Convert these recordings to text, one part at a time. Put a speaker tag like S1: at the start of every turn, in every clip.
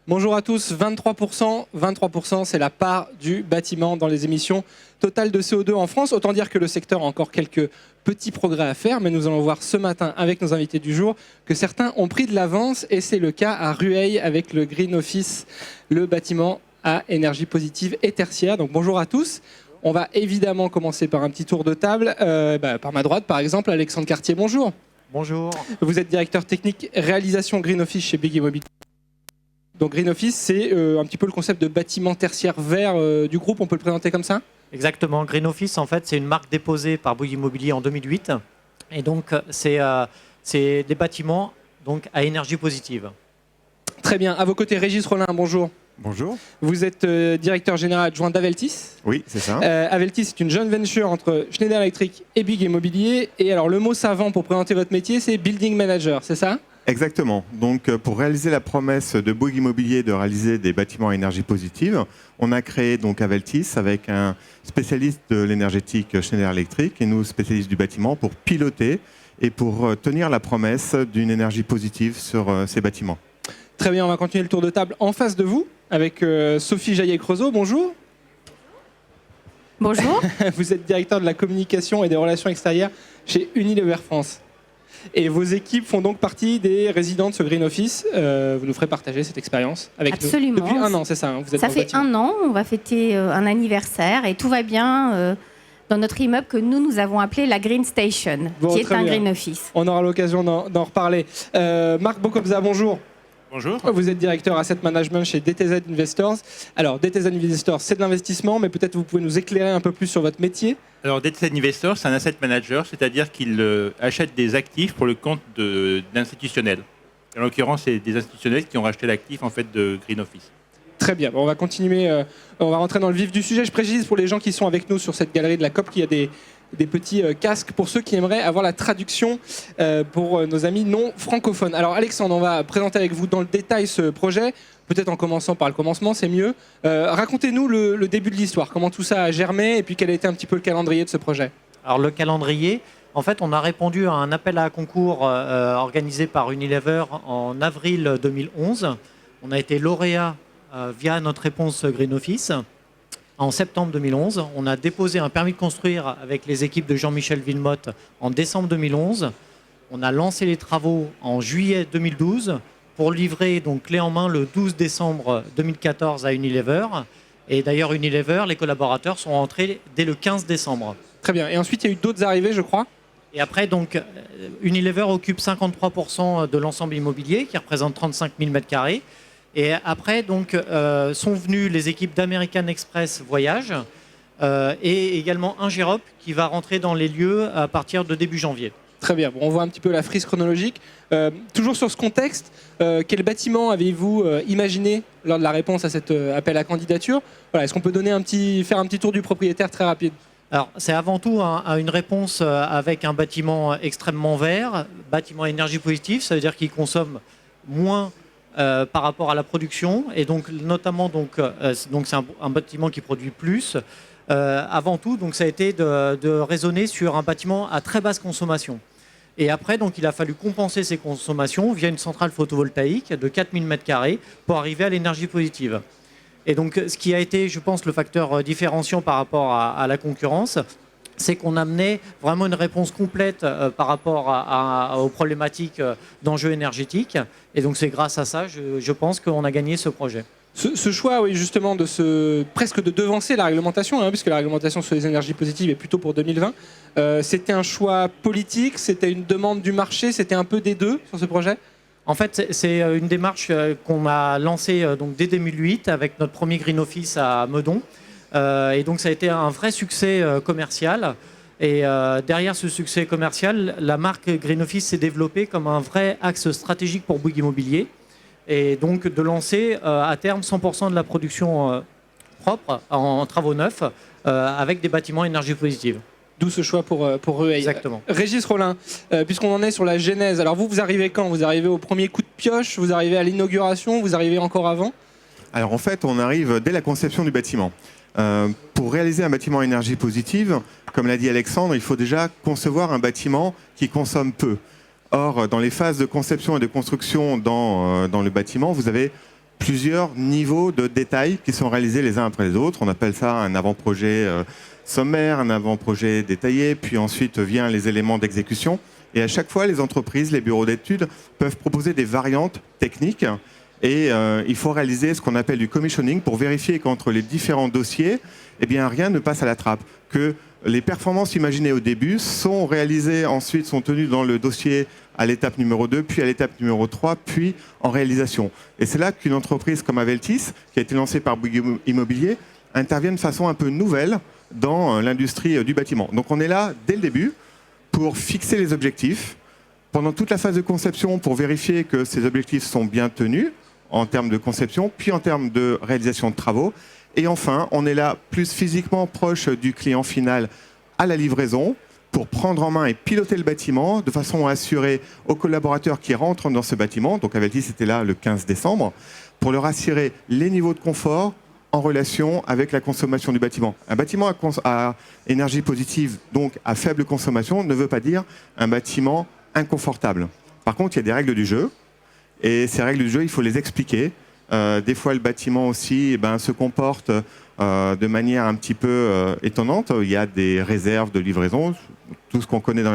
S1: Bonjour à tous, 23%, 23% c'est la part du bâtiment dans les émissions totales de CO2 en France. Autant dire que le secteur a encore quelques petits progrès à faire, mais nous allons voir ce matin avec nos invités du jour que certains ont pris de l'avance et c'est le cas à Rueil avec le Green Office, le bâtiment à énergie positive et tertiaire. Donc bonjour à tous. On va évidemment commencer par un petit tour de table. Par ma droite, par exemple, Alexandre Cartier, bonjour.
S2: Bonjour.
S1: Vous êtes directeur technique réalisation Green Office chez Bouygues Immobilier. Donc Green Office, c'est un petit peu le concept de bâtiment tertiaire vert du groupe, on peut le présenter comme ça ?
S2: Exactement. Green Office, en fait, c'est une marque déposée par Bouygues Immobilier en 2008. Et donc, c'est des bâtiments donc, à énergie positive.
S1: Très bien. À vos côtés, Régis Rollin, bonjour.
S3: Bonjour.
S1: Vous êtes directeur général adjoint d'Aveltis.
S3: Oui, c'est ça.
S1: Aveltis, c'est une joint venture entre Schneider Electric et Bouygues Immobilier. Et alors, le mot savant pour présenter votre métier, c'est Building Manager, c'est ça ?
S3: Exactement. Donc, pour réaliser la promesse de Bouygues Immobilier de réaliser des bâtiments à énergie positive, on a créé donc Aveltis avec un spécialiste de l'énergétique Schneider Electric et nous spécialistes du bâtiment pour piloter et pour tenir la promesse d'une énergie positive sur ces bâtiments.
S1: Très bien, on va continuer le tour de table en face de vous avec Sophie Jaillet-Creusot. Bonjour.
S4: Bonjour.
S1: Vous êtes directeur de la communication et des relations extérieures chez Unilever France. Et vos équipes font donc partie des résidents de ce Green Office. Vous nous ferez partager cette expérience avec
S4: Absolument.
S1: nous. Depuis un an, c'est ça, hein, vous êtes
S4: Ça
S1: dans le
S4: fait
S1: bâtiment.
S4: un an, on va fêter un anniversaire et tout va bien dans notre immeuble que nous avons appelé la Green Station,
S1: Bon,
S4: qui est
S1: très
S4: un
S1: bien.
S4: Green Office.
S1: On aura l'occasion d'en reparler. Marc Bocobza, bonjour.
S5: Bonjour.
S1: Vous êtes directeur Asset Management chez DTZ Investors. Alors, DTZ Investors, c'est de l'investissement, mais peut-être vous pouvez nous éclairer un peu plus sur votre métier.
S5: Alors, DTZ Investor, c'est un asset manager, c'est-à-dire qu'il achète des actifs pour le compte d'institutionnels. En l'occurrence, c'est des institutionnels qui ont racheté l'actif en fait, de Green Office.
S1: Très bien. Bon, on va continuer. On va rentrer dans le vif du sujet. Je précise pour les gens qui sont avec nous sur cette galerie de la COP qu'il y a des petits casques pour ceux qui aimeraient avoir la traduction pour nos amis non francophones. Alors, Alexandre, on va présenter avec vous dans le détail ce projet. Peut-être en commençant par le commencement, c'est mieux. Racontez-nous le début de l'histoire. Comment tout ça a germé et puis quel a été un petit peu le calendrier de ce projet.
S2: Alors, le calendrier, en fait, on a répondu à un appel à concours organisé par Unilever en avril 2011. On a été lauréat via notre réponse Green Office. En septembre 2011, on a déposé un permis de construire avec les équipes de Jean-Michel Villemotte en décembre 2011. On a lancé les travaux en juillet 2012 pour livrer donc clé en main le 12 décembre 2014 à Unilever. Et d'ailleurs, Unilever, les collaborateurs sont rentrés dès le 15 décembre.
S1: Très bien. Et ensuite, il y a eu d'autres arrivées, je crois.
S2: Et après, donc, Unilever occupe 53% de l'ensemble immobilier qui représente 35 000 m². Et après, donc, sont venues les équipes d'American Express Voyage et également Ingérop qui va rentrer dans les lieux à partir de début janvier.
S1: Très bien. Bon, on voit un petit peu la frise chronologique. Toujours sur ce contexte, quel bâtiment avez-vous imaginé lors de la réponse à cet appel à candidature ? Voilà, est-ce qu'on peut donner faire un petit tour du propriétaire très rapide ?
S2: Alors, c'est avant tout une réponse avec un bâtiment extrêmement vert, bâtiment à énergie positive, ça veut dire qu'il consomme moins par rapport à la production, et donc notamment c'est un bâtiment qui produit plus. Avant tout, donc ça a été de raisonner sur un bâtiment à très basse consommation. Et après, donc il a fallu compenser ces consommations via une centrale photovoltaïque de 4000 m² pour arriver à l'énergie positive. Et donc, ce qui a été, je pense, le facteur différenciant par rapport à la concurrence, c'est qu'on amenait vraiment une réponse complète par rapport aux problématiques d'enjeux énergétiques. Et donc, c'est grâce à ça, je pense qu'on a gagné ce projet.
S1: Ce choix, oui, justement, presque de devancer la réglementation, puisque la réglementation sur les énergies positives est plutôt pour 2020, c'était un choix politique, c'était une demande du marché, c'était un peu des deux sur ce projet ?
S2: En fait, c'est une démarche qu'on a lancée donc, dès 2008 avec notre premier Green Office à Meudon. Et donc, ça a été un vrai succès commercial. Et derrière ce succès commercial, la marque Green Office s'est développée comme un vrai axe stratégique pour Bouygues Immobilier. Et donc, de lancer à terme 100% de la production propre en travaux neufs avec des bâtiments à énergie positive.
S1: D'où ce choix pour Rueil.
S2: Exactement.
S1: Régis Rollin, puisqu'on en est sur la genèse, alors vous arrivez quand ? Vous arrivez au premier coup de pioche ? Vous arrivez à l'inauguration ? Vous arrivez encore avant ?
S3: Alors en fait, on arrive dès la conception du bâtiment. Pour réaliser un bâtiment à énergie positive, comme l'a dit Alexandre, il faut déjà concevoir un bâtiment qui consomme peu. Or, dans les phases de conception et de construction dans le bâtiment, vous avez plusieurs niveaux de détails qui sont réalisés les uns après les autres. On appelle ça un avant-projet sommaire, un avant-projet détaillé, puis ensuite vient les éléments d'exécution. Et à chaque fois, les entreprises, les bureaux d'études peuvent proposer des variantes techniques et il faut réaliser ce qu'on appelle du commissioning pour vérifier qu'entre les différents dossiers, eh bien, rien ne passe à la trappe, que les performances imaginées au début sont réalisées, ensuite sont tenues dans le dossier à l'étape numéro 2, puis à l'étape numéro 3, puis en réalisation. Et c'est là qu'une entreprise comme Aveltis, qui a été lancée par Bouygues Immobilier, intervient de façon un peu nouvelle dans l'industrie du bâtiment. Donc on est là dès le début pour fixer les objectifs, pendant toute la phase de conception pour vérifier que ces objectifs sont bien tenus en termes de conception, puis en termes de réalisation de travaux. Et enfin, on est là plus physiquement proche du client final à la livraison pour prendre en main et piloter le bâtiment de façon à assurer aux collaborateurs qui rentrent dans ce bâtiment, donc Aveltis était là le 15 décembre, pour leur assurer les niveaux de confort en relation avec la consommation du bâtiment. Un bâtiment à énergie positive, donc à faible consommation, ne veut pas dire un bâtiment inconfortable. Par contre, il y a des règles du jeu, et ces règles du jeu, il faut les expliquer. Des fois, le bâtiment aussi se comporte de manière un petit peu étonnante. Il y a des réserves de livraison, tout ce qu'on connaît dans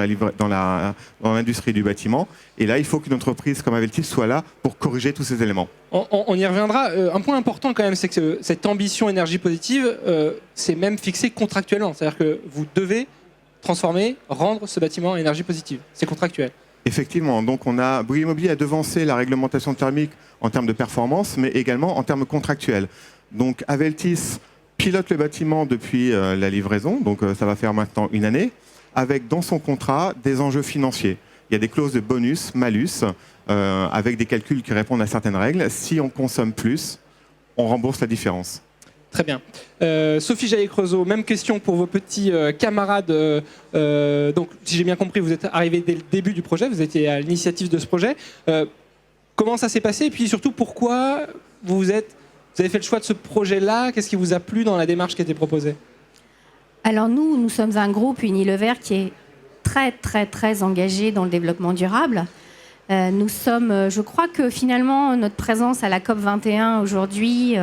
S3: l'industrie du bâtiment. Et là, il faut qu'une entreprise comme Aveltis soit là pour corriger tous ces éléments.
S1: On y reviendra. Un point important quand même, c'est que cette ambition énergie positive, c'est même fixé contractuellement. C'est-à-dire que vous devez transformer, rendre ce bâtiment en énergie positive. C'est contractuel.
S3: Effectivement, donc Bouygues Immobilier a devancé la réglementation thermique en termes de performance, mais également en termes contractuels. Donc Aveltis pilote le bâtiment depuis la livraison, donc ça va faire maintenant une année, avec dans son contrat des enjeux financiers. Il y a des clauses de bonus, malus, avec des calculs qui répondent à certaines règles. Si on consomme plus, on rembourse la différence.
S1: Très bien. Sophie Jaillet-Creusot, même question pour vos petits camarades. Donc, si j'ai bien compris, vous êtes arrivé dès le début du projet, vous étiez à l'initiative de ce projet. Comment ça s'est passé? Et puis surtout, pourquoi vous avez fait le choix de ce projet-là? Qu'est-ce qui vous a plu dans la démarche qui était proposée?
S4: Alors nous sommes un groupe Unilever qui est très, très, très engagé dans le développement durable. Nous sommes, je crois que finalement, notre présence à la COP21 aujourd'hui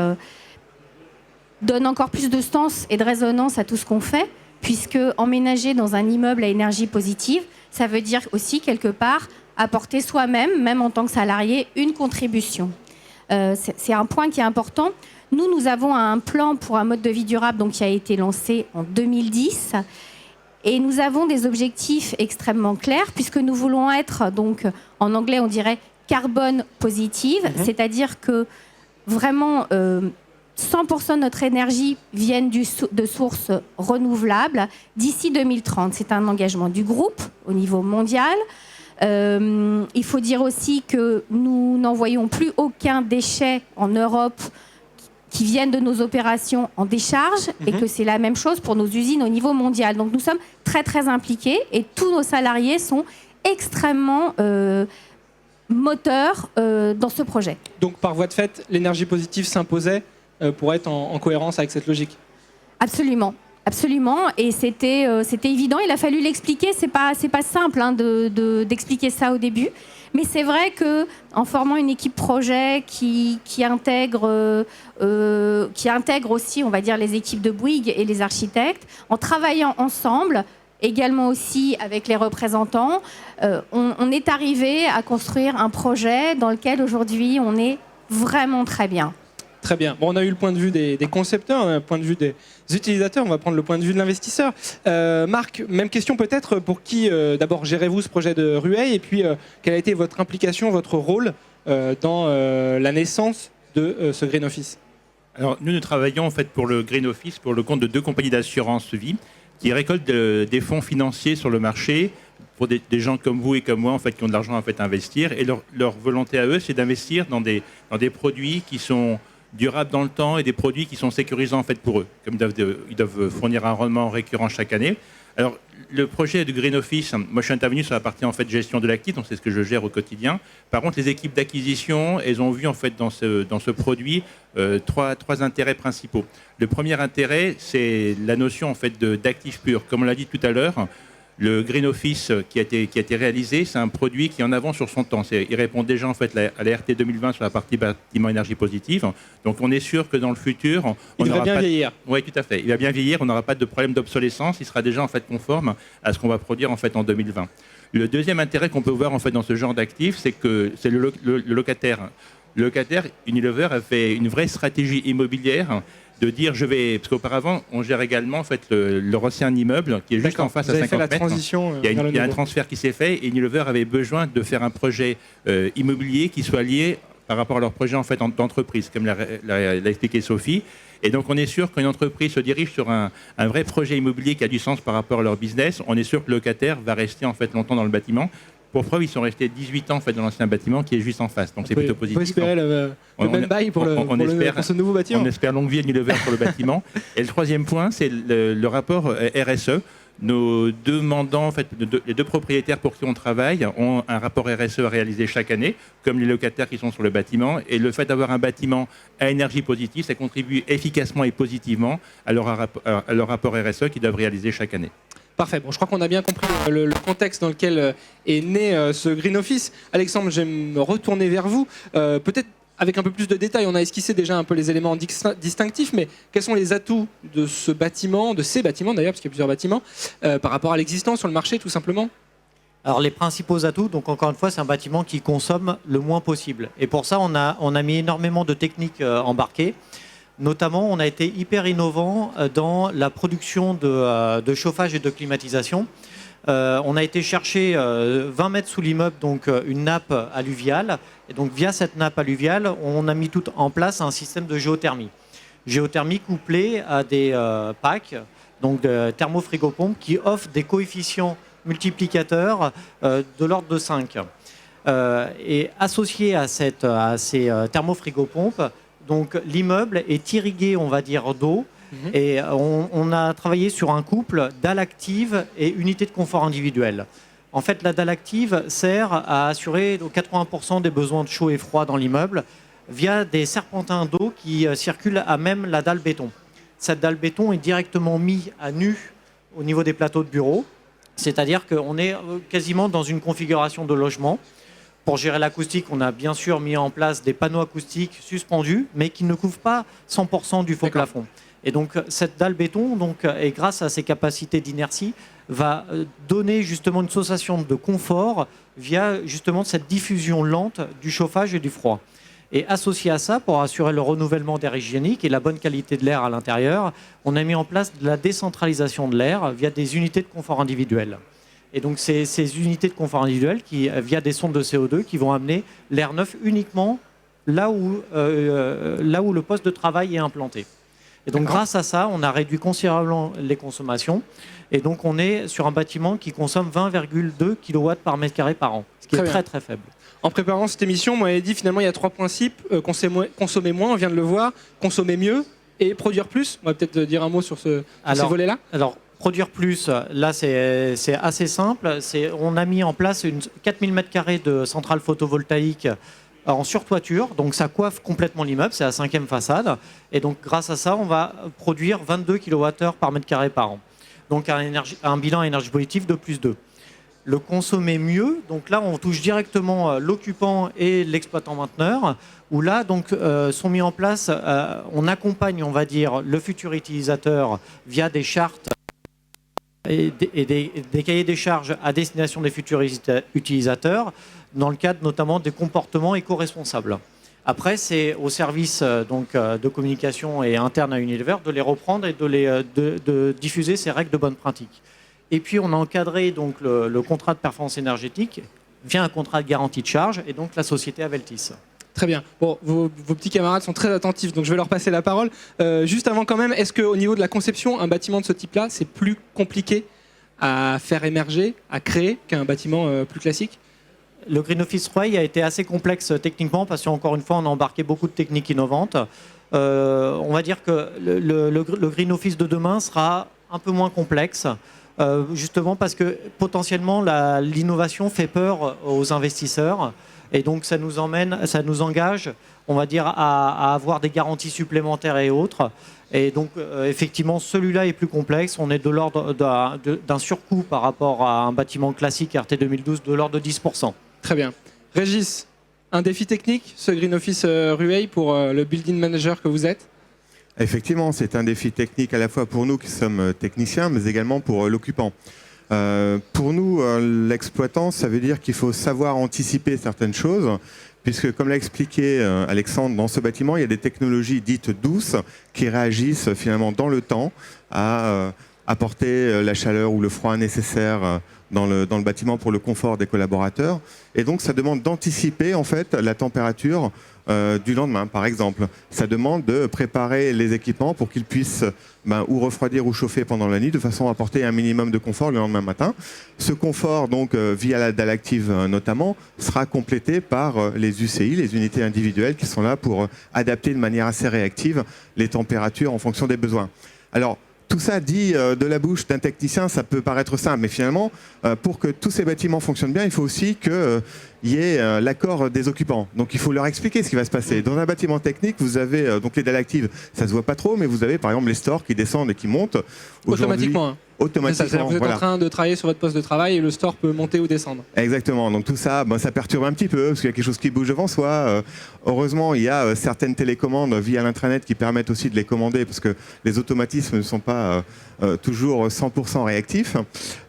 S4: donne encore plus de sens et de résonance à tout ce qu'on fait, puisque emménager dans un immeuble à énergie positive, ça veut dire aussi quelque part apporter soi-même, même en tant que salarié, une contribution. C'est un point qui est important. Nous avons un plan pour un mode de vie durable donc, qui a été lancé en 2010 et nous avons des objectifs extrêmement clairs puisque nous voulons être, donc, en anglais on dirait carbone positive, c'est-à-dire que vraiment 100% de notre énergie viennent de sources renouvelables d'ici 2030. C'est un engagement du groupe au niveau mondial. Il faut dire aussi que nous n'envoyons plus aucun déchet en Europe qui viennent de nos opérations en décharge et que c'est la même chose pour nos usines au niveau mondial. Donc nous sommes très très impliqués et tous nos salariés sont extrêmement moteurs dans ce projet.
S1: Donc par voie de fait, l'énergie positive s'imposait pour être en cohérence avec cette logique.
S4: Absolument. Absolument, et c'était évident. Il a fallu l'expliquer. C'est pas simple d'expliquer ça au début, mais c'est vrai que en formant une équipe projet qui intègre aussi, on va dire, les équipes de Bouygues et les architectes, en travaillant ensemble, également aussi avec les représentants, on est arrivé à construire un projet dans lequel aujourd'hui on est vraiment très bien.
S1: Très bien. Bon, on a eu le point de vue des concepteurs, on a le point de vue des utilisateurs, on va prendre le point de vue de l'investisseur. Marc, même question peut-être pour qui, d'abord, gérez-vous ce projet de Rueil et puis quelle a été votre implication, votre rôle dans la naissance de ce Green Office?
S5: Alors, nous travaillons en fait pour le Green Office, pour le compte de 2 compagnies d'assurance vie qui récoltent des fonds financiers sur le marché pour des gens comme vous et comme moi en fait, qui ont de l'argent à investir. Et leur volonté à eux, c'est d'investir dans des produits qui sont durables dans le temps et des produits qui sont sécurisants en fait pour eux, comme ils doivent fournir un rendement récurrent chaque année. Alors le projet de Green Office, moi je suis intervenu sur la partie en fait gestion de l'actif, donc c'est ce que je gère au quotidien. Par contre, les équipes d'acquisition, elles ont vu en fait dans ce produit trois intérêts principaux. Le premier intérêt, c'est la notion en fait d'actifs purs. Comme on l'a dit tout à l'heure, Le Green Office qui a été réalisé, c'est un produit qui est en avant sur son temps. Il répond déjà en fait à la RT 2020 sur la partie bâtiment énergie positive. Donc on est sûr que dans le futur,
S1: il va bien vieillir.
S5: Oui, tout à fait. Il va bien vieillir. On n'aura pas de problème d'obsolescence. Il sera déjà en fait conforme à ce qu'on va produire en fait en 2020. Le deuxième intérêt qu'on peut voir en fait dans ce genre d'actifs, c'est que c'est le locataire. Le locataire, Unilever a fait une vraie stratégie immobilière de dire parce qu'auparavant on gère également en fait leur ancien immeuble qui est juste en face à 50 mètres. Il y a un transfert qui s'est fait et Unilever avait besoin de faire un projet immobilier qui soit lié par rapport à leur projet en fait d'entreprise, comme l'a expliqué Sophie. Et donc on est sûr qu'une entreprise se dirige sur un vrai projet immobilier qui a du sens par rapport à leur business. On est sûr que le locataire va rester en fait longtemps dans le bâtiment. Pour preuve, ils sont restés 18 ans en fait, dans l'ancien bâtiment qui est juste en face. Donc c'est plutôt positif.
S1: On peut espérer le même bail pour ce nouveau bâtiment.
S5: On espère longue vie à Unilever pour le bâtiment. Et le troisième point, c'est le rapport RSE. Nos deux mandants, en fait, les deux propriétaires pour qui on travaille, ont un rapport RSE à réaliser chaque année, comme les locataires qui sont sur le bâtiment. Et le fait d'avoir un bâtiment à énergie positive, ça contribue efficacement et positivement à leur rapport RSE qu'ils doivent réaliser chaque année.
S1: Parfait. Bon, je crois qu'on a bien compris le contexte dans lequel est né ce Green Office. Alexandre, je vais me retourner vers vous. Peut-être avec un peu plus de détails, on a esquissé déjà un peu les éléments distinctifs, mais quels sont les atouts de ce bâtiment, de ces bâtiments d'ailleurs, parce qu'il y a plusieurs bâtiments, par rapport à l'existant sur le marché, tout simplement?
S2: Alors les principaux atouts, donc encore une fois, c'est un bâtiment qui consomme le moins possible. Et pour ça, on a mis énormément de techniques embarquées. Notamment, on a été hyper innovant dans la production de chauffage et de climatisation. On a été chercher 20 mètres sous l'immeuble, donc une nappe alluviale. Et donc via cette nappe alluviale, on a mis tout en place un système de géothermie. Géothermie couplé à des packs, donc de thermofrigopompes, qui offrent des coefficients multiplicateurs de l'ordre de 5. Et associé à ces thermofrigopompes, donc l'immeuble est irrigué, on va dire, d'eau. Et on a travaillé sur un couple dalle active et unité de confort individuelle. En fait, la dalle active sert à assurer 80% des besoins de chaud et froid dans l'immeuble via des serpentins d'eau qui circulent à même la dalle béton. Cette dalle béton est directement mise à nu au niveau des plateaux de bureau, c'est-à-dire qu'on est quasiment dans une configuration de logement. Pour gérer l'acoustique, on a bien sûr mis en place des panneaux acoustiques suspendus, mais qui ne couvrent pas 100% du faux plafond. Et donc cette dalle béton, et grâce à ses capacités d'inertie, va donner justement une sensation de confort via justement cette diffusion lente du chauffage et du froid. Et associé à ça, pour assurer le renouvellement d'air hygiénique et la bonne qualité de l'air à l'intérieur, on a mis en place de la décentralisation de l'air via des unités de confort individuelles. Et donc, c'est ces unités de confort individuelles qui, via des sondes de CO2, qui vont amener l'air neuf uniquement là où le poste de travail est implanté. Et donc, grâce à ça, on a réduit considérablement les consommations. Et donc, on est sur un bâtiment qui consomme 20,2 kW par mètre carré par an, ce qui est très, très faible.
S1: En préparant cette émission, moi, j'ai dit finalement, il y a 3 principes. Consommer moins, on vient de le voir, consommer mieux et produire plus. On va peut-être dire un mot sur ces volets-là.
S2: Alors, produire plus, là, c'est assez simple. On a mis en place 4000 m² de centrale photovoltaïque en surtoiture. Donc, ça coiffe complètement l'immeuble. C'est la 5e façade. Et donc, grâce à ça, on va produire 22 kWh par mètre carré par an. Donc, un bilan énergie positive de +2. Le consommer mieux, donc là, on touche directement l'occupant et l'exploitant mainteneur, où là, donc, sont mis en place, on accompagne, on va dire, le futur utilisateur via des chartes et des cahiers des charges à destination des futurs utilisateurs, dans le cadre notamment des comportements éco-responsables. Après, c'est au service de communication et interne à Unilever de les reprendre et de diffuser ces règles de bonne pratique. Et puis, on a encadré donc, le contrat de performance énergétique via un contrat de garantie de charge et donc la société Aveltis.
S1: Très bien. Bon, vos petits camarades sont très attentifs, donc je vais leur passer la parole. Juste avant quand même, est-ce qu'au niveau de la conception, un bâtiment de ce type-là, c'est plus compliqué à faire émerger, à créer qu'un bâtiment plus classique ?
S2: Le Green Office 3 a été assez complexe techniquement parce qu'encore une fois, on a embarqué beaucoup de techniques innovantes. On va dire que le Green Office de demain sera un peu moins complexe. Justement parce que potentiellement l'innovation fait peur aux investisseurs. Et donc ça nous engage, on va dire, à avoir des garanties supplémentaires et autres. Et donc effectivement, celui-là est plus complexe. On est de l'ordre d'un surcoût par rapport à un bâtiment classique RT 2012 de l'ordre de 10%.
S1: Très bien. Régis, un défi technique, ce Green Office Rueil, pour le building manager que vous êtes?
S3: Effectivement, c'est un défi technique à la fois pour nous qui sommes techniciens, mais également pour l'occupant. Pour nous, l'exploitant, ça veut dire qu'il faut savoir anticiper certaines choses, puisque comme l'a expliqué Alexandre, dans ce bâtiment, il y a des technologies dites douces qui réagissent finalement dans le temps à apporter la chaleur ou le froid nécessaire dans le bâtiment pour le confort des collaborateurs. Et donc, ça demande d'anticiper en fait la température du lendemain, par exemple. Ça demande de préparer les équipements pour qu'ils puissent ou refroidir ou chauffer pendant la nuit, de façon à apporter un minimum de confort le lendemain matin. Ce confort, donc, via la dalle active notamment, sera complété par les UCI, les unités individuelles, qui sont là pour adapter de manière assez réactive les températures en fonction des besoins. Alors, tout ça dit de la bouche d'un technicien, ça peut paraître simple, mais finalement, pour que tous ces bâtiments fonctionnent bien, il faut aussi qu'il y ait l'accord des occupants. Donc il faut leur expliquer ce qui va se passer. Dans un bâtiment technique, vous avez donc les dalles actives, ça se voit pas trop, mais vous avez par exemple les stores qui descendent et qui montent.
S1: Automatiquement.
S3: Automatiquement.
S1: Vous êtes en train de travailler sur votre poste de travail et le store peut monter ou descendre.
S3: Exactement. Donc tout ça, ça perturbe un petit peu parce qu'il y a quelque chose qui bouge devant soi. Heureusement, il y a certaines télécommandes via l'intranet qui permettent aussi de les commander parce que les automatismes ne sont pas toujours 100% réactifs.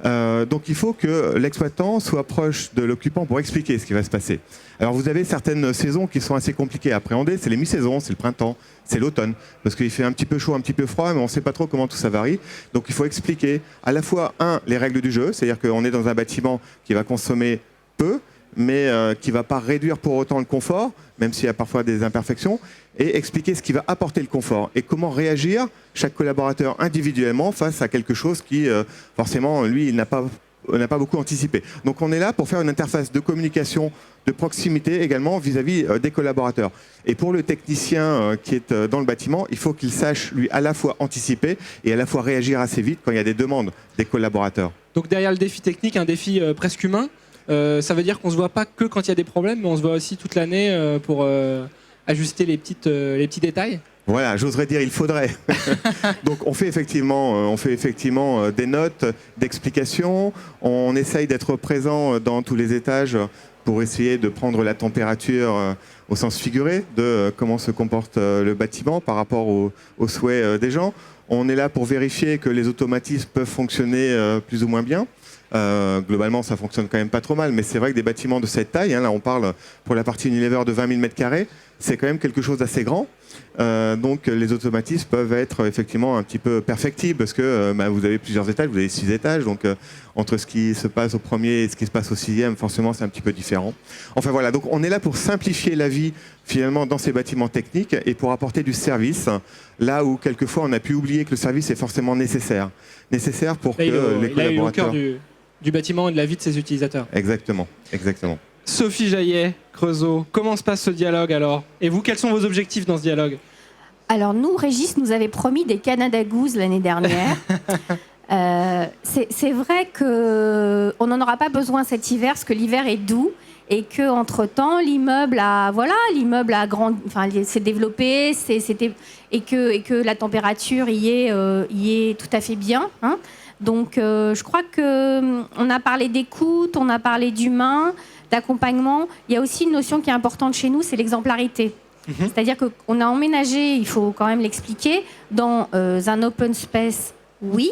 S3: Donc il faut que l'exploitant soit proche de l'occupant pour expliquer ce qui va se passer. Alors vous avez certaines saisons qui sont assez compliquées à appréhender. C'est les mi-saisons, c'est le printemps, c'est l'automne. Parce qu'il fait un petit peu chaud, un petit peu froid, mais on ne sait pas trop comment tout ça varie. Donc il faut expliquer à la fois, les règles du jeu, c'est-à-dire qu'on est dans un bâtiment qui va consommer peu, mais qui ne va pas réduire pour autant le confort, même s'il y a parfois des imperfections, et expliquer ce qui va apporter le confort et comment réagir chaque collaborateur individuellement face à quelque chose qui, forcément, lui, il n'a pas beaucoup anticipé. Donc on est là pour faire une interface de communication de proximité également vis-à-vis des collaborateurs. Et pour le technicien qui est dans le bâtiment, il faut qu'il sache lui à la fois anticiper et à la fois réagir assez vite quand il y a des demandes des collaborateurs.
S1: Donc derrière le défi technique, un défi presque humain. Ça veut dire qu'on ne se voit pas que quand il y a des problèmes, mais on se voit aussi toute l'année pour ajuster les petits détails.
S3: Voilà, j'oserais dire il faudrait. Donc on fait effectivement des notes d'explication, on essaye d'être présent dans tous les étages pour essayer de prendre la température au sens figuré de comment se comporte le bâtiment par rapport aux souhaits des gens. On est là pour vérifier que les automatismes peuvent fonctionner plus ou moins bien. Globalement, ça fonctionne quand même pas trop mal, mais c'est vrai que des bâtiments de cette taille, là on parle pour la partie Unilever de 20 000 m², c'est quand même quelque chose d'assez grand. Donc les automatismes peuvent être effectivement un petit peu perfectibles parce que vous avez plusieurs étages, vous avez 6 étages, donc entre ce qui se passe au premier et ce qui se passe au 6e, forcément c'est un petit peu différent. Enfin voilà, donc on est là pour simplifier la vie finalement dans ces bâtiments techniques et pour apporter du service, là où quelquefois on a pu oublier que le service est forcément nécessaire pour que les collaborateurs...
S1: Il est au cœur du bâtiment et de la vie de ses utilisateurs.
S3: Exactement, exactement.
S1: Sophie Jaillet, Creusot, comment se passe ce dialogue alors? Et vous, quels sont vos objectifs dans ce dialogue?
S4: Alors nous, Régis nous avait promis des Canada Goose l'année dernière. C'est vrai qu'on n'en aura pas besoin cet hiver, parce que l'hiver est doux et qu'entre-temps, l'immeuble s'est développé et que la température y est tout à fait bien. Hein. Donc je crois qu'on a parlé d'écoute, on a parlé d'humain, d'accompagnement. Il y a aussi une notion qui est importante chez nous, c'est l'exemplarité. C'est-à-dire qu'on a emménagé, il faut quand même l'expliquer, dans un open space, oui,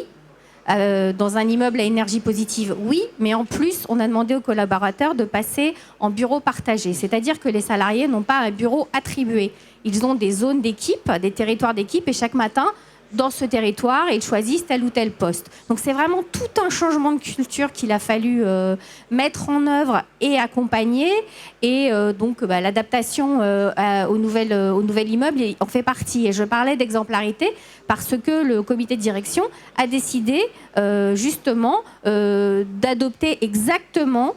S4: dans un immeuble à énergie positive, oui, mais en plus, on a demandé aux collaborateurs de passer en bureau partagé. C'est-à-dire que les salariés n'ont pas un bureau attribué. Ils ont des zones d'équipe, des territoires d'équipe, et chaque matin, dans ce territoire, ils choisissent tel ou tel poste. Donc c'est vraiment tout un changement de culture qu'il a fallu mettre en œuvre et accompagner. Et donc l'adaptation au nouvel immeuble en fait partie. Et je parlais d'exemplarité parce que le comité de direction a décidé justement d'adopter exactement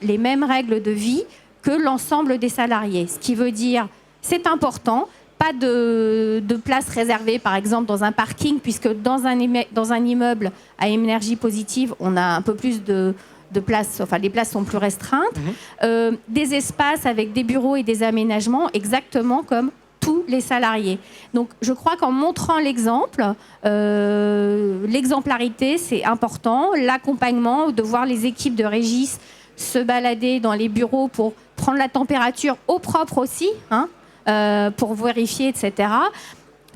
S4: les mêmes règles de vie que l'ensemble des salariés. Ce qui veut dire, c'est important, pas de place réservée, par exemple, dans un parking, puisque dans un immeuble à énergie positive, on a un peu plus de de places, enfin les places sont plus restreintes, des espaces avec des bureaux et des aménagements exactement comme tous les salariés. Donc je crois qu'en montrant l'exemple, l'exemplarité c'est important, l'accompagnement, de voir les équipes de Régis se balader dans les bureaux pour prendre la température au propre aussi, pour vérifier, etc.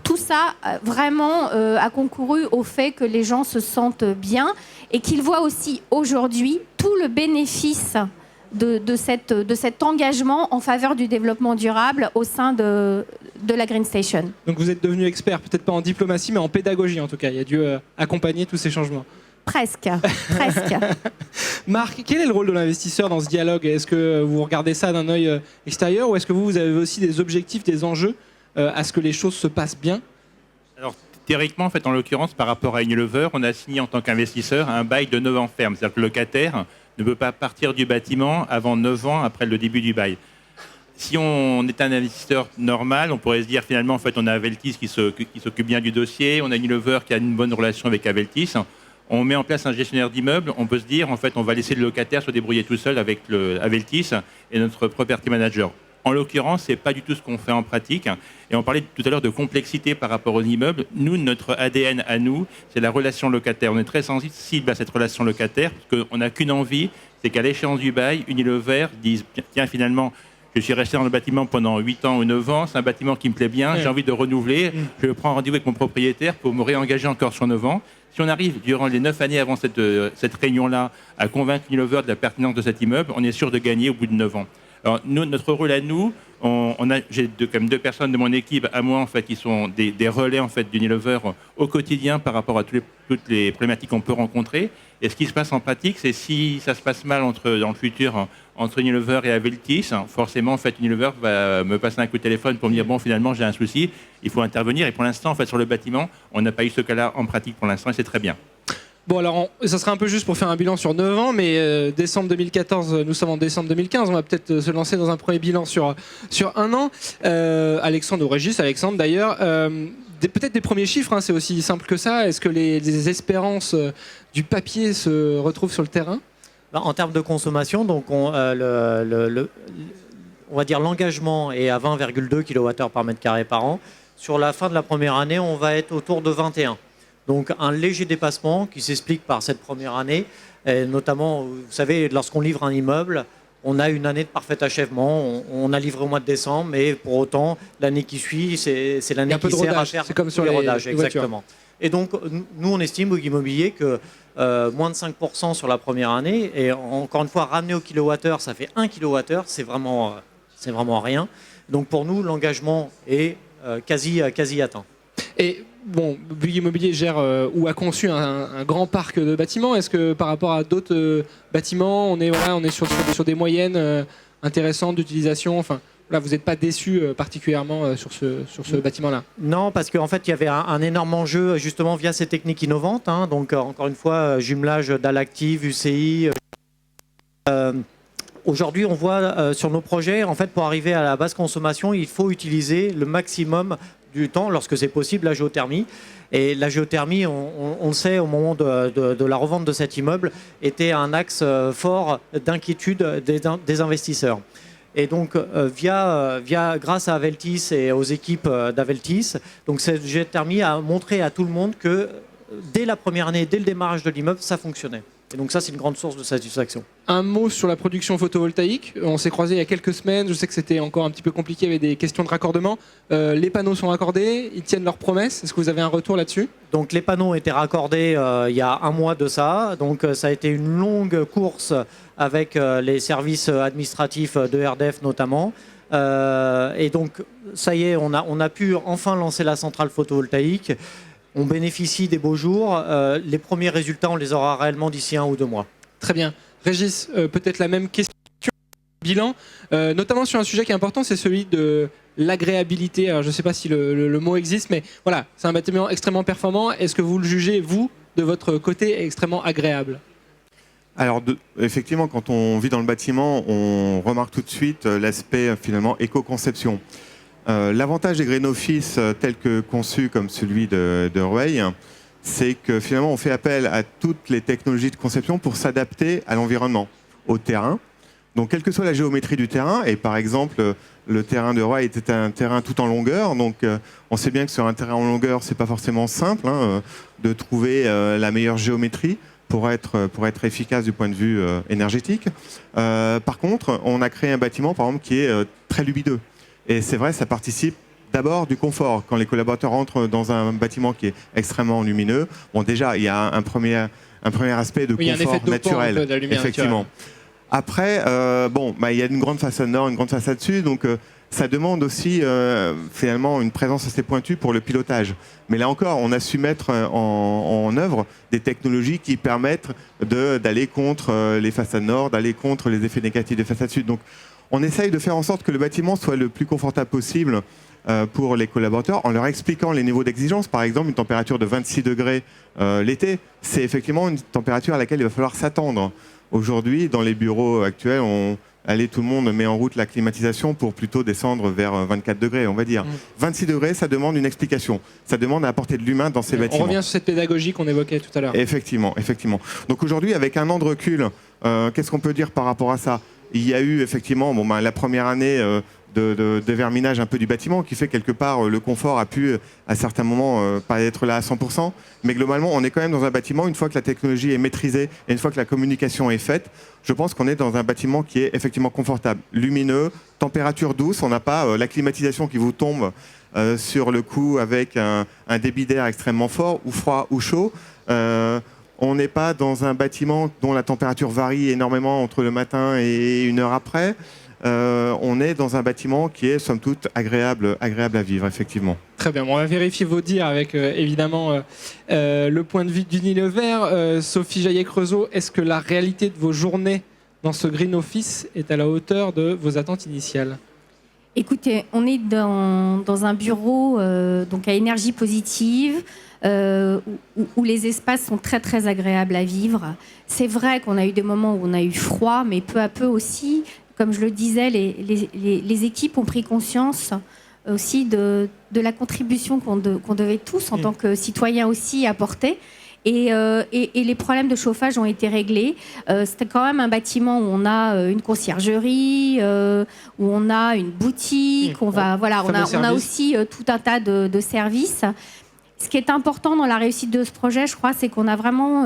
S4: Tout ça vraiment a concouru au fait que les gens se sentent bien et qu'ils voient aussi aujourd'hui tout le bénéfice de cet engagement en faveur du développement durable au sein de la Green Station.
S1: Donc vous êtes devenu expert, peut-être pas en diplomatie, mais en pédagogie en tout cas. Il a dû accompagner tous ces changements.
S4: Presque, presque.
S1: Marc, quel est le rôle de l'investisseur dans ce dialogue? Est-ce que vous regardez ça d'un œil extérieur ou est-ce que vous avez aussi des objectifs, des enjeux à ce que les choses se passent bien?
S5: Alors, théoriquement, en fait, en l'occurrence, par rapport à Unilever, on a signé en tant qu'investisseur un bail de 9 ans ferme. C'est-à-dire que le locataire ne peut pas partir du bâtiment avant 9 ans après le début du bail. Si on est un investisseur normal, on pourrait se dire finalement, en fait, on a Aveltis qui s'occupe bien du dossier, on a Unilever qui a une bonne relation avec Aveltis. On met en place un gestionnaire d'immeuble, on peut se dire, en fait, on va laisser le locataire se débrouiller tout seul avec Aveltis et notre property manager. En l'occurrence, ce n'est pas du tout ce qu'on fait en pratique. Et on parlait tout à l'heure de complexité par rapport aux immeubles. Nous, notre ADN à nous, c'est la relation locataire. On est très sensible à cette relation locataire parce qu'on n'a qu'une envie, c'est qu'à l'échéance du bail, Unilever dise, tiens, finalement, je suis resté dans le bâtiment pendant 8 ans ou 9 ans, c'est un bâtiment qui me plaît bien, j'ai envie de renouveler, je prends rendez-vous avec mon propriétaire pour me réengager encore sur 9 ans. Si on arrive durant les 9 années avant cette réunion-là à convaincre Unilever de la pertinence de cet immeuble, on est sûr de gagner au bout de 9 ans. Alors, nous, notre rôle à nous, j'ai quand même 2 personnes de mon équipe, à moi, en fait, qui sont des relais en fait, d'Unilever au quotidien par rapport à toutes les problématiques qu'on peut rencontrer. Et ce qui se passe en pratique, c'est si ça se passe mal dans le futur entre Unilever et Aveltis, forcément, en fait, Unilever va me passer un coup de téléphone pour me dire, bon, finalement, j'ai un souci, il faut intervenir. Et pour l'instant, en fait, sur le bâtiment, on n'a pas eu ce cas-là en pratique pour l'instant, et c'est très bien.
S1: Bon, alors, ça serait un peu juste pour faire un bilan sur 9 ans, mais décembre 2014, nous sommes en décembre 2015, on va peut-être se lancer dans un premier bilan sur 1 an. Alexandre, ou Régis, Alexandre d'ailleurs, peut-être des premiers chiffres, c'est aussi simple que ça. Est-ce que les espérances du papier se retrouvent sur le terrain?
S2: En termes de consommation, donc on va dire l'engagement est à 20,2 kWh par mètre carré par an. Sur la fin de la première année, on va être autour de 21. Donc un léger dépassement qui s'explique par cette première année, et notamment, vous savez, lorsqu'on livre un immeuble, on a une année de parfait achèvement, on a livré au mois de décembre, mais pour autant, l'année qui suit, c'est l'année qui sert à faire
S1: comme sur
S2: les
S1: les
S2: rodages. Exactement.
S1: Voitures.
S2: Et donc, nous, on estime, Bouygues Immobilier, que moins de 5% sur la première année, et encore une fois, ramener au kilowattheure, ça fait 1 kWh, c'est vraiment rien. Donc pour nous, l'engagement est quasi atteint.
S1: Et bon, Bouygues Immobilier gère ou a conçu un grand parc de bâtiments. Est-ce que par rapport à d'autres bâtiments, on est sur des moyennes intéressantes d'utilisation? Enfin, là, vous n'êtes pas déçu particulièrement sur ce bâtiment-là?
S2: Non, parce qu'en fait, il y avait un énorme enjeu justement via ces techniques innovantes. Donc, encore une fois, jumelage dalles actives, UCI. Aujourd'hui, on voit sur nos projets, en fait, pour arriver à la basse consommation, il faut utiliser le maximum du temps, lorsque c'est possible, la géothermie. Et la géothermie, on le sait, au moment de la revente de cet immeuble, était un axe fort d'inquiétude des investisseurs. Et donc, grâce à Aveltis et aux équipes d'Aveltis, donc cette géothermie a montré à tout le monde que dès la première année, dès le démarrage de l'immeuble, ça fonctionnait. Et donc ça, c'est une grande source de satisfaction.
S1: Un mot sur la production photovoltaïque. On s'est croisés il y a quelques semaines. Je sais que c'était encore un petit peu compliqué avec des questions de raccordement. Les panneaux sont raccordés. Ils tiennent leurs promesses. Est-ce que vous avez un retour là-dessus?
S2: Donc les panneaux ont été raccordés il y a 1 mois de ça. Donc ça a été une longue course avec les services administratifs de RDF notamment. Et donc ça y est, on a pu enfin lancer la centrale photovoltaïque. On bénéficie des beaux jours. Les premiers résultats, on les aura réellement d'ici 1 ou 2 mois.
S1: Très bien. Régis, peut-être la même question. Bilan, notamment sur un sujet qui est important, c'est celui de l'agréabilité. Alors, je ne sais pas si le mot existe, mais voilà, c'est un bâtiment extrêmement performant. Est-ce que vous le jugez, vous, de votre côté, extrêmement agréable?
S3: Alors, effectivement, quand on vit dans le bâtiment, on remarque tout de suite l'aspect, finalement, éco-conception. L'avantage des Green Office tels que conçus comme celui de Rueil, c'est que finalement, on fait appel à toutes les technologies de conception pour s'adapter à l'environnement, au terrain. Donc, quelle que soit la géométrie du terrain, et par exemple, le terrain de Roy était un terrain tout en longueur, donc on sait bien que sur un terrain en longueur, c'est pas forcément simple de trouver la meilleure géométrie pour être efficace du point de vue énergétique. Par contre, on a créé un bâtiment, par exemple, qui est très lumineux. Et c'est vrai, ça participe d'abord du confort. Quand les collaborateurs rentrent dans un bâtiment qui est extrêmement lumineux, bon, déjà, il y a un premier aspect de confort naturel,
S1: un peu de la lumière
S3: effectivement.
S1: naturelle.
S3: Après, il y a une grande façade nord, une grande façade sud, donc ça demande aussi finalement une présence assez pointue pour le pilotage. Mais là encore, on a su mettre en œuvre des technologies qui permettent d'aller contre les façades nord, d'aller contre les effets négatifs des façades sud. Donc, on essaye de faire en sorte que le bâtiment soit le plus confortable possible pour les collaborateurs, en leur expliquant les niveaux d'exigence. Par exemple, une température de 26 degrés l'été, c'est effectivement une température à laquelle il va falloir s'attendre. Aujourd'hui, dans les bureaux actuels, tout le monde met en route la climatisation pour plutôt descendre vers 24 degrés, on va dire. 26 degrés, ça demande une explication. Ça demande à apporter de l'humain dans ces bâtiments.
S1: On revient sur cette pédagogie qu'on évoquait tout à l'heure.
S3: Effectivement. Donc aujourd'hui, avec un an de recul, qu'est-ce qu'on peut dire par rapport à ça ? Il y a eu effectivement la première année de verminage un peu du bâtiment qui fait quelque part le confort a pu à certains moments pas être là à 100%, mais globalement on est quand même dans un bâtiment, une fois que la technologie est maîtrisée et une fois que la communication est faite, je pense qu'on est dans un bâtiment qui est effectivement confortable, lumineux, température douce, on n'a pas la climatisation qui vous tombe sur le cou avec un débit d'air extrêmement fort ou froid ou chaud. On n'est pas dans un bâtiment dont la température varie énormément entre le matin et une heure après. On est dans un bâtiment qui est, somme toute, agréable à vivre, effectivement.
S1: Très bien, on va vérifier vos dires avec, évidemment, le point de vue d'Unilever. Sophie Jaillet-Creusot, est-ce que la réalité de vos journées dans ce Green Office est à la hauteur de vos attentes initiales ?
S4: Écoutez, on est dans un bureau donc à énergie positive, où les espaces sont très très agréables à vivre. C'est vrai qu'on a eu des moments où on a eu froid, mais peu à peu aussi, comme je le disais, les équipes ont pris conscience aussi de la contribution qu'on devait tous en tant que citoyens aussi apporter. Et les problèmes de chauffage ont été réglés. C'était quand même un bâtiment où on a une conciergerie, où on a une boutique, on a aussi tout un tas de services. Ce qui est important dans la réussite de ce projet, je crois, c'est qu'on a vraiment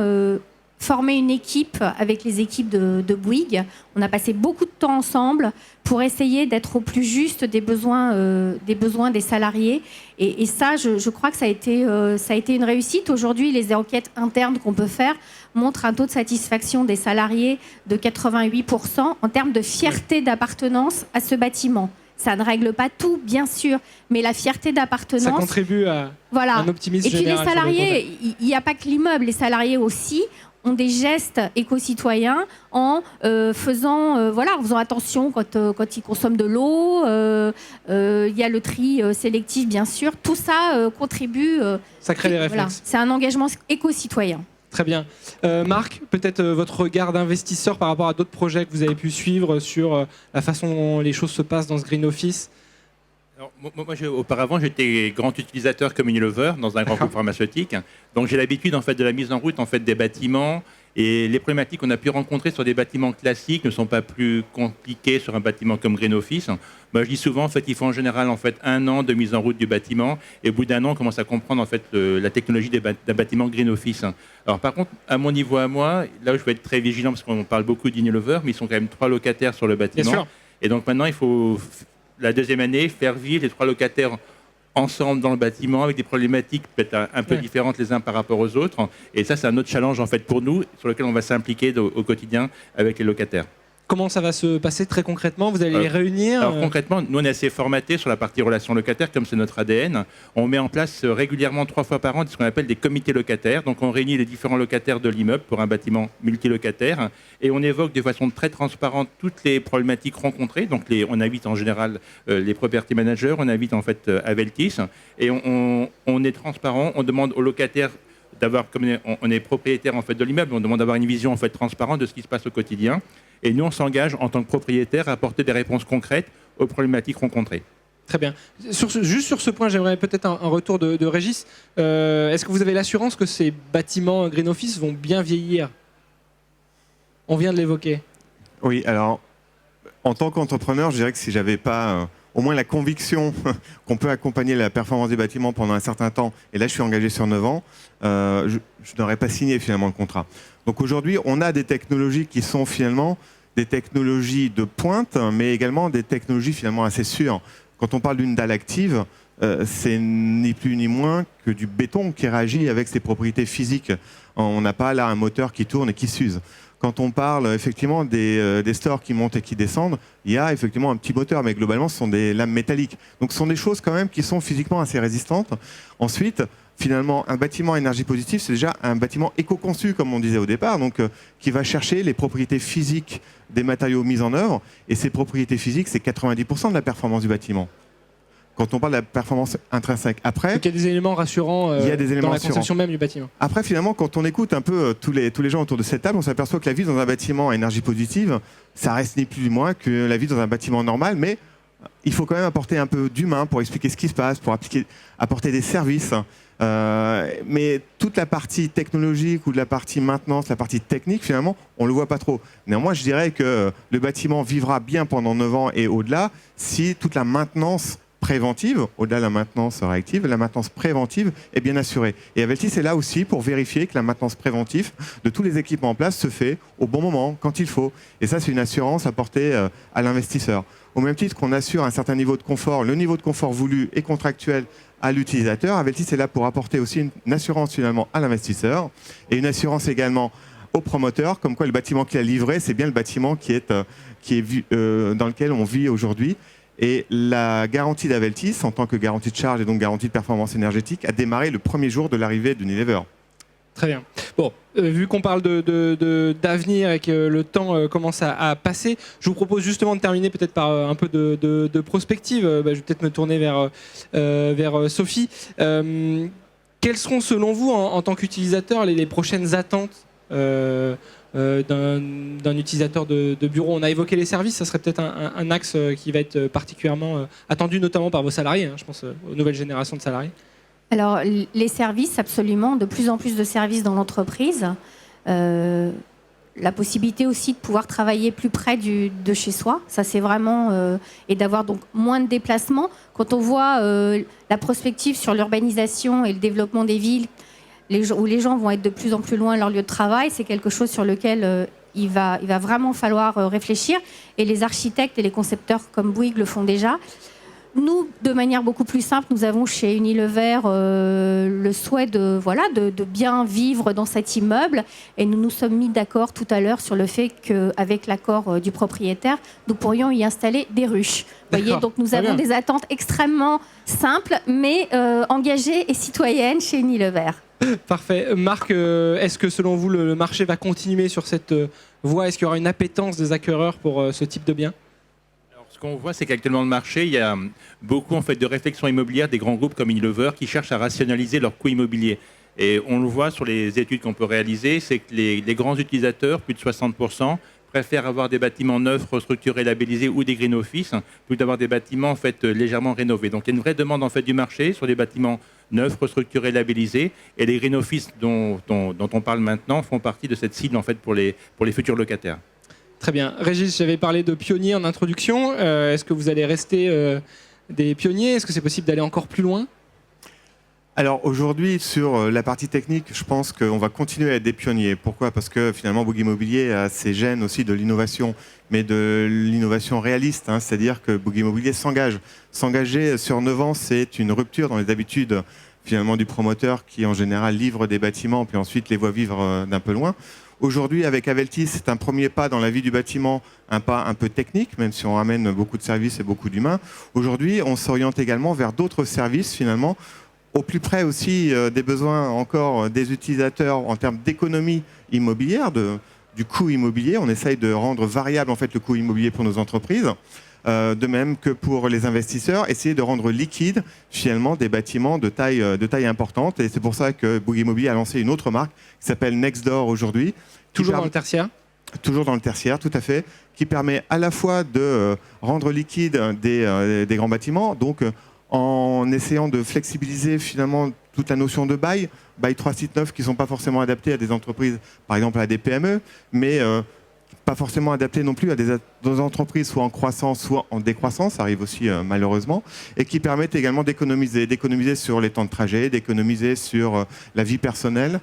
S4: formé une équipe avec les équipes de Bouygues. On a passé beaucoup de temps ensemble pour essayer d'être au plus juste des besoins des salariés. Et ça, je crois que ça a été une réussite. Aujourd'hui, les enquêtes internes qu'on peut faire montrent un taux de satisfaction des salariés de 88% en termes de fierté d'appartenance à ce bâtiment. Ça ne règle pas tout, bien sûr, mais la fierté d'appartenance...
S1: Ça contribue à un optimisme général.
S4: Et puis les salariés, il n'y a pas que l'immeuble, les salariés aussi ont des gestes éco-citoyens en faisant attention quand ils consomment de l'eau. Il y a le tri sélectif, bien sûr. Tout ça contribue...
S1: ça crée les réflexes.
S4: Voilà, c'est un engagement éco-citoyen.
S1: Très bien. Marc, peut-être votre regard d'investisseur par rapport à d'autres projets que vous avez pu suivre sur la façon dont les choses se passent dans ce Green Office.
S5: Alors, auparavant, j'étais grand utilisateur comme Unilever dans un grand groupe pharmaceutique. Donc, j'ai l'habitude en fait, de la mise en route en fait, des bâtiments. Et les problématiques qu'on a pu rencontrer sur des bâtiments classiques ne sont pas plus compliquées sur un bâtiment comme Green Office. Je dis souvent en fait, qu'il faut en général en fait, 1 an de mise en route du bâtiment. Et au bout d'1 an, on commence à comprendre en fait, la technologie d'un bâtiment Green Office. Alors, par contre, à mon niveau à moi, là où je vais être très vigilant, parce qu'on parle beaucoup d'Unilever, mais ils sont quand même 3 locataires sur le bâtiment.
S1: Bien sûr.
S5: Et donc maintenant, il faut... la deuxième année, faire vivre les 3 locataires ensemble dans le bâtiment avec des problématiques peut-être un peu différentes les uns par rapport aux autres. Et ça, c'est un autre challenge en fait pour nous sur lequel on va s'impliquer au quotidien avec les locataires.
S1: Comment ça va se passer très concrètement ? Vous allez les réunir ?
S5: Alors concrètement, nous on est assez formatés sur la partie relations locataires, comme c'est notre ADN. On met en place régulièrement 3 fois par an ce qu'on appelle des comités locataires. Donc on réunit les différents locataires de l'immeuble pour un bâtiment multilocataire et on évoque de façon très transparente toutes les problématiques rencontrées. Donc on invite en général les property managers, on invite en fait Aveltis et on est transparent. On demande aux locataires d'avoir, comme on est propriétaire en fait de l'immeuble, on demande d'avoir une vision en fait transparente de ce qui se passe au quotidien. Et nous, on s'engage en tant que propriétaire à apporter des réponses concrètes aux problématiques rencontrées.
S1: Très bien. Juste sur ce point, j'aimerais peut-être un retour de Régis. Est-ce que vous avez l'assurance que ces bâtiments Green Office vont bien vieillir? On vient de l'évoquer.
S3: Oui, alors, en tant qu'entrepreneur, je dirais que si j'avais pas au moins la conviction qu'on peut accompagner la performance des bâtiments pendant un certain temps, et là je suis engagé sur 9 ans, je n'aurais pas signé finalement le contrat. Donc aujourd'hui, on a des technologies qui sont finalement des technologies de pointe, mais également des technologies finalement assez sûres. Quand on parle d'une dalle active, c'est ni plus ni moins que du béton qui réagit avec ses propriétés physiques. On n'a pas là un moteur qui tourne et qui s'use. Quand on parle effectivement des stores qui montent et qui descendent, il y a effectivement un petit moteur, mais globalement ce sont des lames métalliques. Donc ce sont des choses quand même qui sont physiquement assez résistantes. Ensuite, finalement, un bâtiment à énergie positive, c'est déjà un bâtiment éco-conçu, comme on disait au départ, donc qui va chercher les propriétés physiques des matériaux mis en œuvre. Et ces propriétés physiques, c'est 90% de la performance du bâtiment. Quand on parle de la performance intrinsèque. Après,
S1: donc il y a des éléments rassurants
S3: il y a des éléments
S1: dans la
S3: rassurants.
S1: conception même du bâtiment.
S3: Après, finalement, quand on écoute un peu tous les gens autour de cette table, on s'aperçoit que la vie dans un bâtiment à énergie positive, ça reste ni plus ni moins que la vie dans un bâtiment normal, mais il faut quand même apporter un peu d'humain pour expliquer ce qui se passe, pour apporter des services. Mais toute la partie technologique ou de la partie maintenance, la partie technique, finalement, on ne le voit pas trop. Néanmoins, je dirais que le bâtiment vivra bien pendant 9 ans et au-delà si toute la maintenance préventive, au-delà de la maintenance réactive, la maintenance préventive est bien assurée. Et Aveltis est là aussi pour vérifier que la maintenance préventive de tous les équipements en place se fait au bon moment, quand il faut. Et ça, c'est une assurance apportée à l'investisseur. Au même titre qu'on assure un certain niveau de confort, le niveau de confort voulu et contractuel à l'utilisateur, Aveltis est là pour apporter aussi une assurance finalement à l'investisseur et une assurance également au promoteur, comme quoi le bâtiment qu'il a livré, c'est bien le bâtiment qui est dans lequel on vit aujourd'hui. Et la garantie d'Aveltis, en tant que garantie de charge et donc garantie de performance énergétique, a démarré le premier jour de l'arrivée d'Unilever.
S1: Très bien. Bon, vu qu'on parle d'avenir et que le temps commence à passer, je vous propose justement de terminer peut-être par un peu de prospective. Je vais peut-être me tourner vers Sophie. Quelles seront selon vous, en tant qu'utilisateur, les prochaines attentes d'un utilisateur de bureau? On a évoqué les services, ça serait peut-être un axe qui va être particulièrement attendu, notamment par vos salariés, je pense aux nouvelles générations de salariés.
S4: Alors, les services, absolument, de plus en plus de services dans l'entreprise. La possibilité aussi de pouvoir travailler plus près de chez soi, ça c'est vraiment... et d'avoir donc moins de déplacements. Quand on voit la prospective sur l'urbanisation et le développement des villes, où les gens vont être de plus en plus loin de leur lieu de travail, c'est quelque chose sur lequel il va vraiment falloir réfléchir. Et les architectes et les concepteurs comme Bouygues le font déjà. Nous, de manière beaucoup plus simple, nous avons chez Unilever le souhait de bien vivre dans cet immeuble. Et nous nous sommes mis d'accord tout à l'heure sur le fait qu'avec l'accord du propriétaire, nous pourrions y installer des ruches. Vous voyez, donc nous avons des attentes extrêmement simples, mais engagées et citoyennes chez Unilever.
S1: Parfait. Marc, est-ce que selon vous, le marché va continuer sur cette voie? Est-ce qu'il y aura une appétence des acquéreurs pour ce type de biens?
S5: Ce qu'on voit, c'est qu'actuellement, dans le marché, il y a beaucoup de réflexions immobilières des grands groupes comme Unilever qui cherchent à rationaliser leurs coûts immobiliers. Et on le voit sur les études qu'on peut réaliser, c'est que les grands utilisateurs, plus de 60%, préfèrent avoir des bâtiments neufs, restructurés, labellisés ou des green office, plutôt d'avoir des bâtiments légèrement rénovés. Donc il y a une vraie demande du marché sur les bâtiments neufs, restructurés, labellisés. Et les green office dont on parle maintenant font partie de cette cible pour les futurs locataires.
S1: Très bien. Régis, j'avais parlé de pionniers en introduction. Est-ce que vous allez rester des pionniers? Est-ce que c'est possible d'aller encore plus loin?
S3: Alors aujourd'hui, sur la partie technique, je pense qu'on va continuer à être des pionniers. Pourquoi? Parce que finalement, Bouygues Immobilier a ses gènes aussi de l'innovation, mais de l'innovation réaliste. C'est-à-dire que Bouygues Immobilier s'engage. S'engager sur 9 ans, c'est une rupture dans les habitudes finalement du promoteur qui en général livre des bâtiments puis ensuite les voit vivre d'un peu loin. Aujourd'hui, avec Aveltis, c'est un premier pas dans la vie du bâtiment, un pas un peu technique, même si on ramène beaucoup de services et beaucoup d'humains. Aujourd'hui, on s'oriente également vers d'autres services, finalement, au plus près aussi des besoins encore des utilisateurs en termes d'économie immobilière, du coût immobilier. On essaye de rendre variable le coût immobilier pour nos entreprises. De même que pour les investisseurs, essayer de rendre liquide finalement des bâtiments de taille importante. Et c'est pour ça que Bouygues Immobilier a lancé une autre marque qui s'appelle Nextdoor aujourd'hui.
S1: Toujours dans le tertiaire?
S3: Toujours dans le tertiaire, tout à fait, qui permet à la fois de rendre liquide des grands bâtiments, donc en essayant de flexibiliser finalement toute la notion de bail 3 sites neufs qui ne sont pas forcément adaptés à des entreprises, par exemple à des PME, mais pas forcément adaptés non plus à des entreprises soit en croissance, soit en décroissance, ça arrive aussi malheureusement, et qui permettent également d'économiser sur les temps de trajet, d'économiser sur la vie personnelle,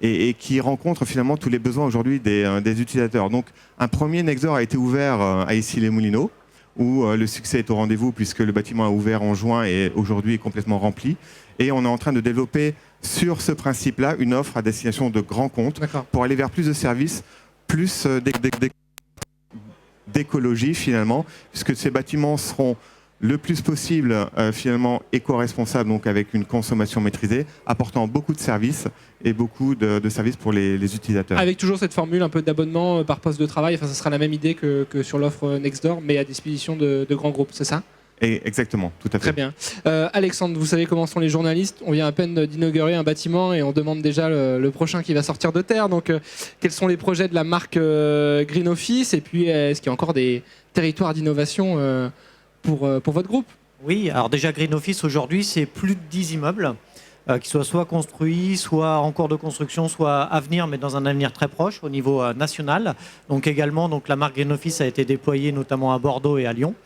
S3: et qui rencontrent finalement tous les besoins aujourd'hui des utilisateurs. Donc un premier Nextdoor a été ouvert à Issy-les-Moulineaux, où le succès est au rendez-vous puisque le bâtiment a ouvert en juin et aujourd'hui est complètement rempli. Et on est en train de développer sur ce principe-là une offre à destination de grands comptes pour aller vers plus de services, plus d'écologie finalement, puisque ces bâtiments seront le plus possible finalement éco-responsables, donc avec une consommation maîtrisée, apportant beaucoup de services et beaucoup de services pour les utilisateurs.
S1: Avec toujours cette formule un peu d'abonnement par poste de travail, enfin, ça sera la même idée que sur l'offre Nextdoor, mais à disposition de grands groupes, c'est ça ?
S3: Et exactement, tout à fait.
S1: Très bien. Alexandre, vous savez comment sont les journalistes. On vient à peine d'inaugurer un bâtiment et on demande déjà le prochain qui va sortir de terre. Donc, quels sont les projets de la marque Green Office ? Et puis, est-ce qu'il y a encore des territoires d'innovation pour votre groupe ?
S2: Oui, alors déjà Green Office aujourd'hui, c'est plus de 10 immeubles qui soient soit construits, soit en cours de construction, soit à venir, mais dans un avenir très proche au niveau national. Donc également, la marque Green Office a été déployée notamment à Bordeaux et à Lyon.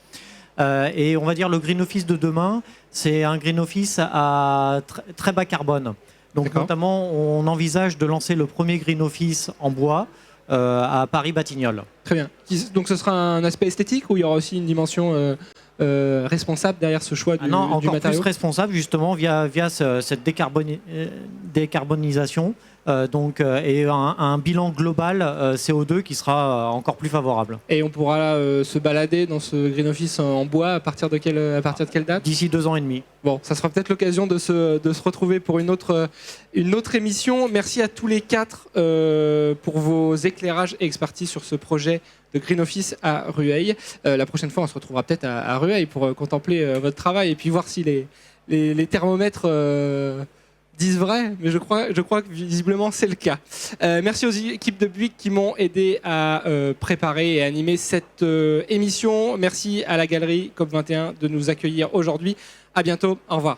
S2: Et on va dire le Green Office de demain, c'est un Green Office à très bas carbone. Donc notamment, on envisage de lancer le premier Green Office en bois à Paris-Batignolles.
S1: Très bien. Donc ce sera un aspect esthétique ou il y aura aussi une dimension responsable derrière ce choix du
S2: encore
S1: matériau ?
S2: plus responsable justement via cette décarbonisation et un bilan global CO2 qui sera encore plus favorable.
S1: Et on pourra se balader dans ce Green Office en bois à partir de quelle date ?
S2: D'ici 2 ans et demi.
S1: Bon, ça sera peut-être l'occasion de se retrouver pour une autre émission. Merci à tous les 4 pour vos éclairages et expertises sur ce projet de Green Office à Rueil. La prochaine fois, on se retrouvera peut-être à Rueil pour contempler votre travail et puis voir si les thermomètres disent vrai, mais je crois que visiblement c'est le cas. Merci aux équipes de Bouygues qui m'ont aidé à préparer et animer cette émission. Merci à la galerie COP21 de nous accueillir aujourd'hui. À bientôt, au revoir.